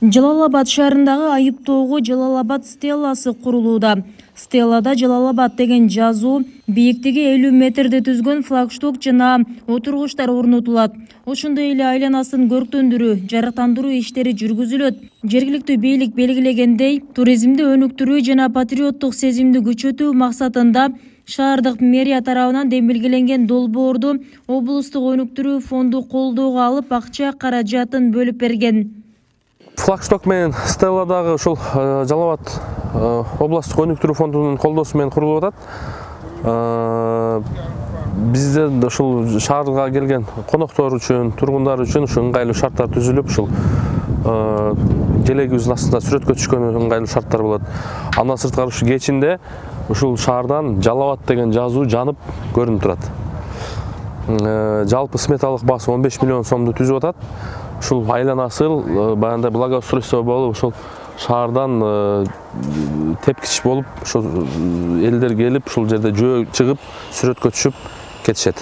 Жалал Абад шаарындагы Айыптоого Жалал Абад стелласы курулууда. Стеллада Жалал Абад деген жазуу, бийиктиги 50 метрди түзгөн флагшток жана отургучтар орнотулат. Ошондой эле айланасын көрктөндүрүү, жарыктандыруу иштери жүргүзүлөт. Жергиликтүү бийлик белгилегендей, туризмди өнүктүрүү жана патриоттук сезимди күчөтүү максатында шаардык мэрия тарабынан демилгеленген долбоорду облустук өнүктүрүү фонду колдоого алып, акча каражатын бөлүп берген. Флагшток менен стелладагы ушул Жалал Абад областтык өнүктүрүү фондунун колдоосу менен курулуп атат. Бизде ушул шаарга келген коноктор үчүн, тургундар үчүн ушу ыңгайлуу шарттар түзүлүп, ушул желегибиздин астында сүрөткө түшкөн ыңгайлуу шарттар болот. Андан сырткары ушу кечинде ушул шаардан Жалал Абад деген жазуу жанып көрүнүп турат. Жалпы сметалык баасы 15 миллион сомду түзүп атат. Ушул айланасы баягындай благоустройство болуп, ушул шаардан тепкич болуп, ушул элдер келип, ушул жерде жөө чыгып, сүрөткө түшүп кетишет.